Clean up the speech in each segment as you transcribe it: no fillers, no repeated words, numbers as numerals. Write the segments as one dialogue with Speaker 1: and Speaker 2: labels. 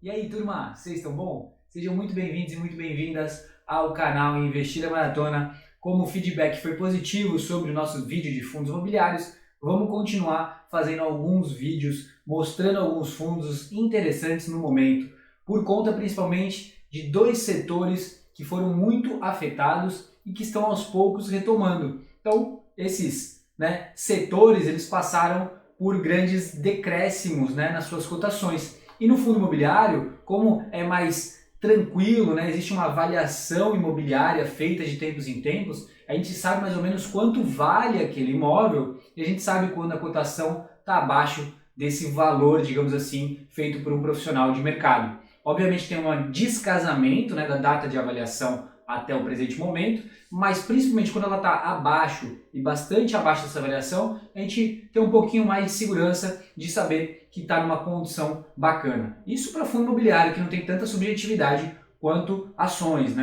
Speaker 1: E aí, turma, vocês estão bom? Sejam muito bem-vindos e muito bem-vindas ao canal Investir a Maratona. Como o feedback foi positivo sobre o nosso vídeo de fundos imobiliários, vamos continuar fazendo alguns vídeos mostrando alguns fundos interessantes no momento, por conta principalmente de dois setores que foram muito afetados e que estão aos poucos retomando. Então, esses setores eles passaram por grandes decréscimos nas suas cotações. E no fundo imobiliário, como é mais tranquilo, existe uma avaliação imobiliária feita de tempos em tempos, a gente sabe mais ou menos quanto vale aquele imóvel e a gente sabe quando a cotação está abaixo desse valor, digamos assim, feito por um profissional de mercado. Obviamente tem um descasamento da data de avaliação até o presente momento, mas principalmente quando ela está abaixo e bastante abaixo dessa avaliação, a gente tem um pouquinho mais de segurança de saber que está numa condição bacana. Isso para fundo imobiliário, que não tem tanta subjetividade quanto ações,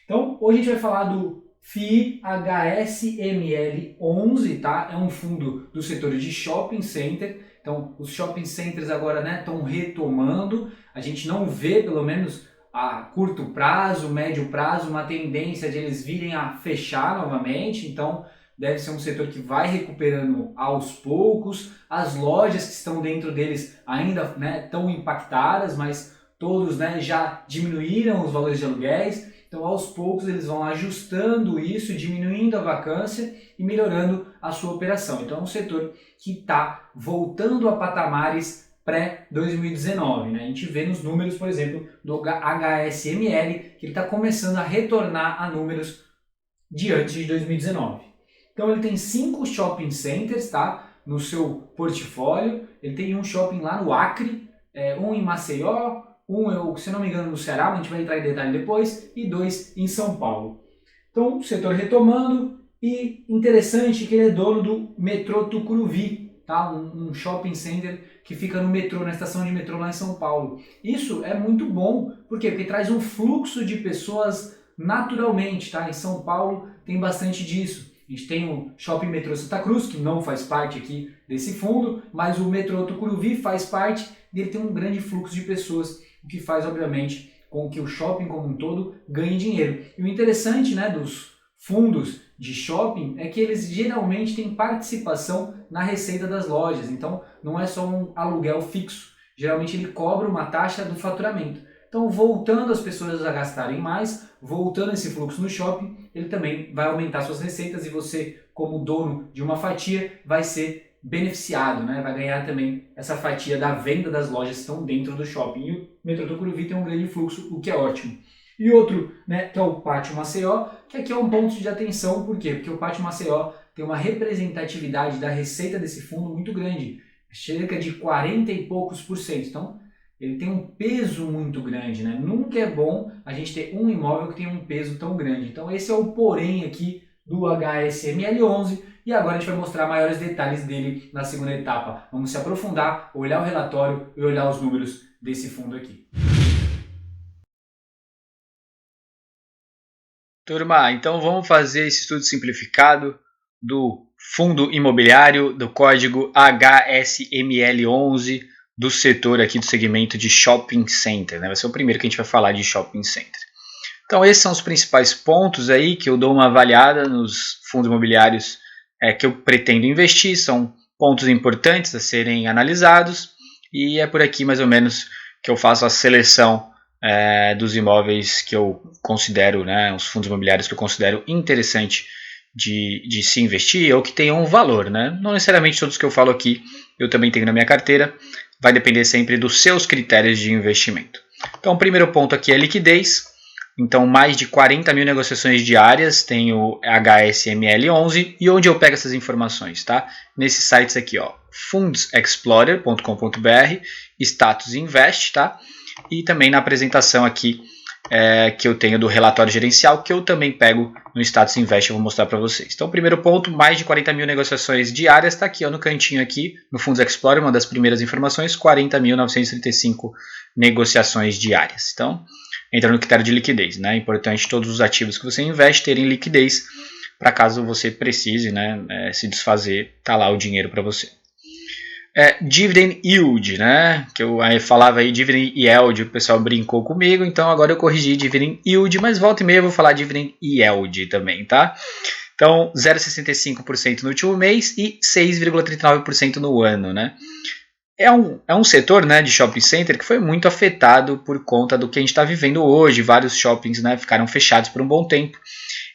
Speaker 1: Então, hoje a gente vai falar do FII HSML 11, tá? É um fundo do setor de shopping center. Então, os shopping centers agora estão retomando. A gente não vê, pelo menos a curto prazo, médio prazo, uma tendência de eles virem a fechar novamente. Então, deve ser um setor que vai recuperando aos poucos. As lojas que estão dentro deles ainda estão impactadas, mas todos já diminuíram os valores de aluguéis. Então, aos poucos, eles vão ajustando isso, diminuindo a vacância e melhorando a sua operação. Então, é um setor que está voltando a patamares pré-2019. A gente vê nos números, por exemplo, do HSML, que ele está começando a retornar a números de antes de 2019. Então, ele tem 5 shopping centers, tá, no seu portfólio. Ele tem um shopping lá no Acre, um em Maceió, se não me engano, no Ceará, a gente vai entrar em detalhe depois, e 2 em São Paulo. Então, o setor retomando, e interessante que ele é dono do metrô Tucuruvi, tá? Um shopping center que fica no metrô, na estação de metrô lá em São Paulo. Isso é muito bom, por quê? Porque traz um fluxo de pessoas naturalmente, tá? Em São Paulo tem bastante disso. A gente tem o Shopping Metrô Santa Cruz, que não faz parte aqui desse fundo, mas o metrô Tucuruvi faz parte e ele tem um grande fluxo de pessoas, o que faz, obviamente, com que o shopping como um todo ganhe dinheiro. E o interessante dos fundos de shopping é que eles geralmente têm participação na receita das lojas, então não é só um aluguel fixo, geralmente ele cobra uma taxa do faturamento. Então, voltando as pessoas a gastarem mais, voltando esse fluxo no shopping, ele também vai aumentar suas receitas e você, como dono de uma fatia, vai ser beneficiado, vai ganhar também essa fatia da venda das lojas que estão dentro do shopping. E o metrô Tucuruvi tem um grande fluxo, o que é ótimo. E outro, que é o Pátio Maceió, que aqui é um ponto de atenção, por quê? Porque o Pátio Maceió tem uma representatividade da receita desse fundo muito grande, cerca de 40 e poucos %. Então, ele tem um peso muito grande, Nunca é bom a gente ter um imóvel que tem um peso tão grande. Então, esse é o porém aqui do HSML 11, e agora a gente vai mostrar maiores detalhes dele na segunda etapa. Vamos se aprofundar, olhar o relatório e olhar os números desse fundo aqui.
Speaker 2: Turma, então vamos fazer esse estudo simplificado do fundo imobiliário do código HSML11 do setor aqui do segmento de shopping center. Vai ser o primeiro que a gente vai falar de shopping center. Então esses são os principais pontos aí que eu dou uma avaliada nos fundos imobiliários que eu pretendo investir. São pontos importantes a serem analisados e é por aqui mais ou menos que eu faço a seleção dos imóveis que eu considero, os fundos imobiliários que eu considero interessante de se investir ou que tenham um valor. Não necessariamente todos que eu falo aqui eu também tenho na minha carteira, vai depender sempre dos seus critérios de investimento. Então o primeiro ponto aqui é liquidez. Então mais de 40 mil negociações diárias tem o HSML11 e onde eu pego essas informações, tá? Nesses sites aqui, ó, fundsexplorer.com.br, Status Invest, tá? E também na apresentação aqui que eu tenho do relatório gerencial, que eu também pego no Status Invest, eu vou mostrar para vocês. Então, o primeiro ponto, mais de 40 mil negociações diárias, está aqui ó, no cantinho aqui, no Fundos Explorer, uma das primeiras informações, 40.935 negociações diárias. Então, entra no critério de liquidez. É importante todos os ativos que você investe terem liquidez, para caso você precise se desfazer, tá lá o dinheiro para você. Dividend Yield, né? Que eu falava aí Dividend Yield, o pessoal brincou comigo, então agora eu corrigi Dividend Yield, mas volta e meia eu vou falar Dividend Yield também, tá? Então 0,65% no último mês e 6,39% no ano, né? É um setor, né, de shopping center que foi muito afetado por conta do que a gente está vivendo hoje. Vários shoppings, né, ficaram fechados por um bom tempo.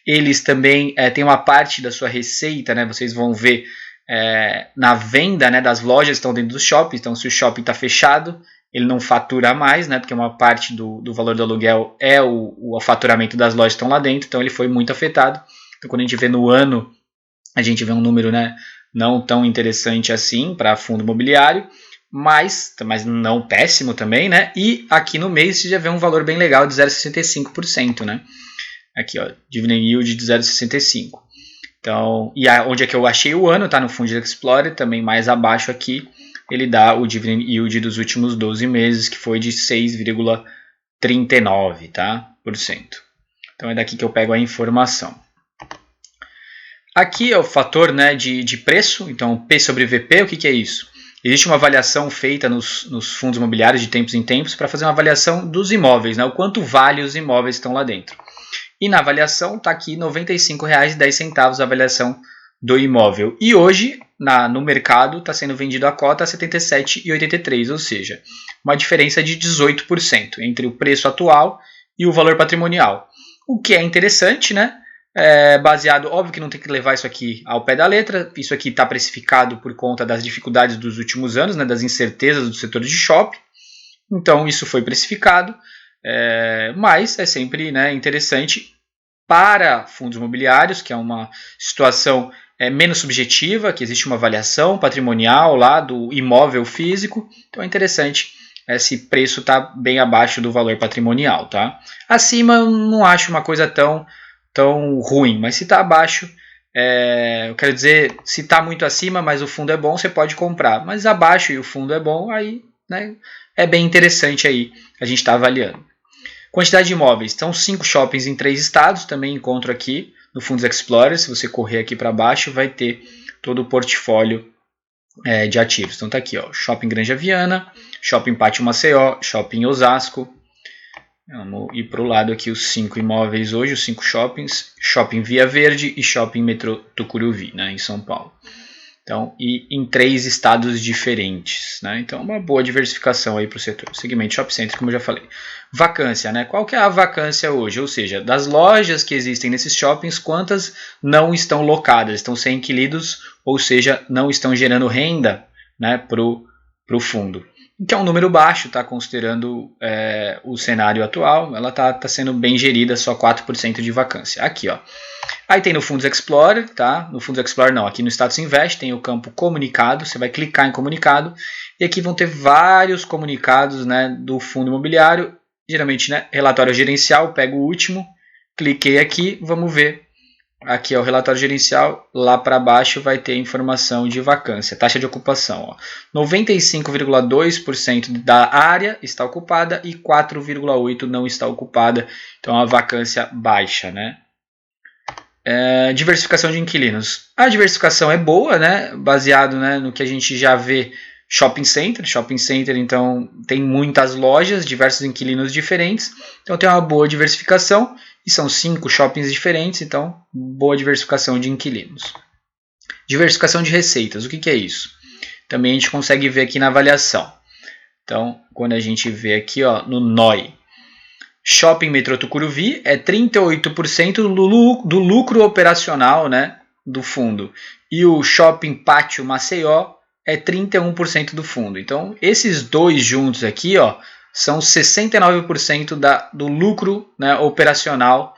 Speaker 2: Eles também têm uma parte da sua receita, né, vocês vão ver na venda, né, das lojas que estão dentro do shopping. Então, se o shopping está fechado, ele não fatura mais, né, porque uma parte do valor do aluguel é o faturamento das lojas que estão lá dentro. Então, ele foi muito afetado. Então, quando a gente vê no ano, a gente vê um número, né, não tão interessante assim para fundo imobiliário, mas não péssimo também, né? E aqui no mês você já vê um valor bem legal de 0,65%, né? Aqui, ó, Dividend Yield de 0,65%. Então, e onde é que eu achei o ano, tá? No Funds Explorer, também mais abaixo aqui, ele dá o Dividend Yield dos últimos 12 meses, que foi de 6,39%, tá? Então é daqui que eu pego a informação. Aqui é o fator, né, de preço, então P sobre VP, o que é isso? Existe uma avaliação feita nos fundos imobiliários de tempos em tempos para fazer uma avaliação dos imóveis, né? O quanto vale os imóveis que estão lá dentro. E na avaliação está aqui R$ 95,10 a avaliação do imóvel. E hoje, no mercado, está sendo vendido a cota a R$ 77,83, ou seja, uma diferença de 18% entre o preço atual e o valor patrimonial. O que é interessante, né? Baseado, óbvio que não tem que levar isso aqui ao pé da letra, isso aqui está precificado por conta das dificuldades dos últimos anos, né, das incertezas do setor de shopping, então isso foi precificado, mas é sempre, né, interessante para fundos imobiliários, que é uma situação menos subjetiva, que existe uma avaliação patrimonial lá do imóvel físico, então é interessante esse preço está bem abaixo do valor patrimonial, tá? Acima eu não acho uma coisa tão ruim, mas se está abaixo, eu quero dizer, se está muito acima, mas o fundo é bom, você pode comprar, mas abaixo e o fundo é bom, aí, né, é bem interessante aí, a gente está avaliando. Quantidade de imóveis, então 5 shoppings em 3 estados, também encontro aqui no Funds Explorer, se você correr aqui para baixo, vai ter todo o portfólio de ativos. Então tá aqui, ó, Shopping Granja Viana, Shopping Pátio Maceió, Shopping Osasco. Vamos ir para o lado aqui os 5 imóveis hoje, os 5 shoppings, Shopping Via Verde e Shopping Metrô Tucuruvi, né, em São Paulo. Então, e em 3 estados diferentes, né? Então, uma boa diversificação aí para o setor. Segmento Shopping Center, como eu já falei. Vacância, né? Qual que é a vacância hoje? Ou seja, das lojas que existem nesses shoppings, quantas não estão locadas, estão sem inquilinos, ou seja, não estão gerando renda, né, para o fundo. Que é um número baixo, tá? Considerando o cenário atual, ela tá sendo bem gerida, só 4% de vacância. Aqui, ó. Aí tem no Funds Explorer, tá? No Funds Explorer não, aqui no Status Invest tem o campo comunicado, você vai clicar em comunicado e aqui vão ter vários comunicados, né, do fundo imobiliário, geralmente, né, relatório gerencial, pego o último, cliquei aqui, vamos ver. Aqui é o relatório gerencial, lá para baixo vai ter informação de vacância, taxa de ocupação. 95,2% da área está ocupada e 4,8% não está ocupada, então a vacância baixa, né? Diversificação de inquilinos. A diversificação é boa, né? Baseado, né, no que a gente já vê shopping center. Shopping center, então, tem muitas lojas, diversos inquilinos diferentes, então tem uma boa diversificação. E são 5 shoppings diferentes, então boa diversificação de inquilinos. Diversificação de receitas, o que é isso? Também a gente consegue ver aqui na avaliação. Então, quando a gente vê aqui, ó, no NOI, Shopping Metrô Tucuruvi é 38% do lucro operacional, né, do fundo. E o Shopping Pátio Maceió é 31% do fundo. Então, esses dois juntos aqui, ó, são 69% do lucro, né, operacional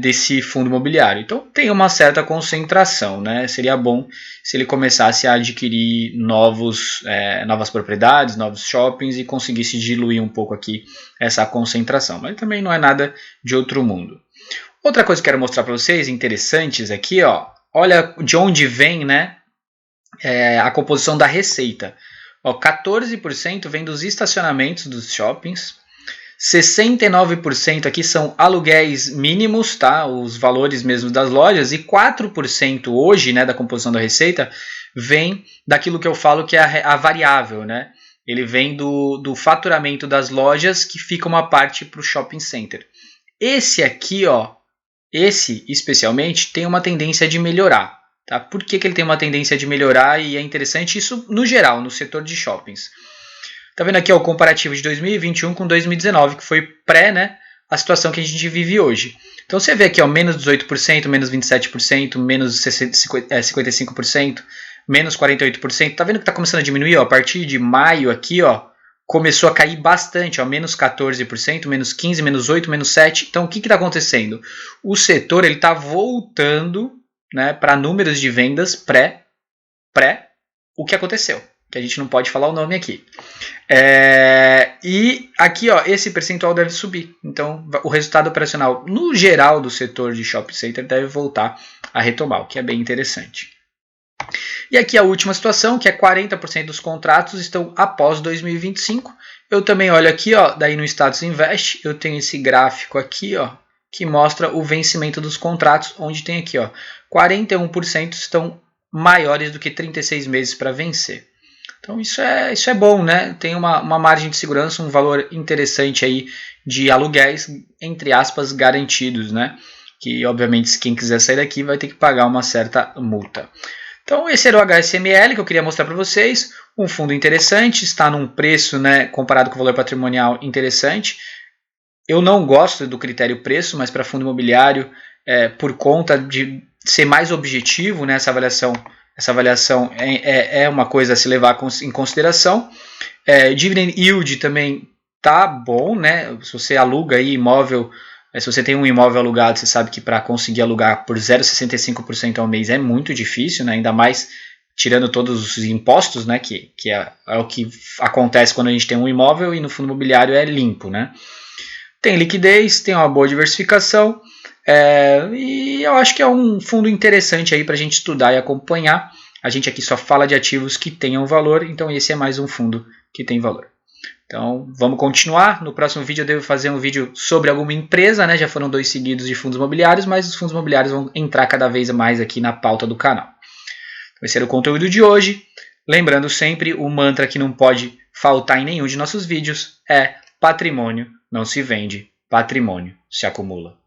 Speaker 2: desse fundo imobiliário. Então tem uma certa concentração, né? Seria bom se ele começasse a adquirir novas propriedades, novos shoppings e conseguisse diluir um pouco aqui essa concentração. Mas também não é nada de outro mundo. Outra coisa que eu quero mostrar para vocês, interessantes aqui, ó, olha de onde vem, né, a composição da receita. 14% vem dos estacionamentos dos shoppings, 69% aqui são aluguéis mínimos, tá? Os valores mesmo das lojas, e 4% hoje, né, da composição da receita vem daquilo que eu falo que é a variável, né? Ele vem do faturamento das lojas que fica uma parte para o shopping center. Esse aqui, ó, esse especialmente tem uma tendência de melhorar. Tá? Por que ele tem uma tendência de melhorar e é interessante isso no geral, no setor de shoppings? Tá vendo aqui ó, o comparativo de 2021 com 2019, que foi pré, né, a situação que a gente vive hoje. Então você vê aqui ó, menos 18%, menos 27%, menos 55%, menos 48%. Tá vendo que está começando a diminuir? Ó, a partir de maio aqui, ó, começou a cair bastante, ó, menos 14%, menos 15%, menos 8%, menos 7%. Então o que está acontecendo? O setor está voltando, né, para números de vendas pré o que aconteceu, que a gente não pode falar o nome aqui. E aqui ó, esse percentual deve subir. Então o resultado operacional no geral do setor de shopping center deve voltar a retomar, o que é bem interessante. E aqui a última situação, que é 40% dos contratos estão após 2025. Eu também olho aqui, ó, daí no Status Invest, eu tenho esse gráfico aqui, ó, que mostra o vencimento dos contratos, onde tem aqui, ó, 41% estão maiores do que 36 meses para vencer. Então isso é bom, né? Tem uma margem de segurança, um valor interessante aí de aluguéis, entre aspas, garantidos, né? Que obviamente quem quiser sair daqui vai ter que pagar uma certa multa. Então esse era o HSML que eu queria mostrar para vocês. Um fundo interessante, está num preço, né, comparado com o valor patrimonial interessante. Eu não gosto do critério preço, mas para fundo imobiliário, por conta de ser mais objetivo, né, essa avaliação é uma coisa a se levar em consideração. Dividend yield também tá bom, né? Se você aluga aí imóvel, se você tem um imóvel alugado, você sabe que para conseguir alugar por 0,65% ao mês é muito difícil, né? Ainda mais tirando todos os impostos, né? Que é o que acontece quando a gente tem um imóvel e no fundo imobiliário é limpo, né? Tem liquidez, tem uma boa diversificação. E eu acho que é um fundo interessante aí para a gente estudar e acompanhar. A gente aqui só fala de ativos que tenham valor, então esse é mais um fundo que tem valor. Então vamos continuar. No próximo vídeo eu devo fazer um vídeo sobre alguma empresa, né? Já foram 2 seguidos de fundos imobiliários, mas os fundos imobiliários vão entrar cada vez mais aqui na pauta do canal. Esse era o conteúdo de hoje. Lembrando sempre, o mantra que não pode faltar em nenhum de nossos vídeos é: patrimônio não se vende, patrimônio se acumula.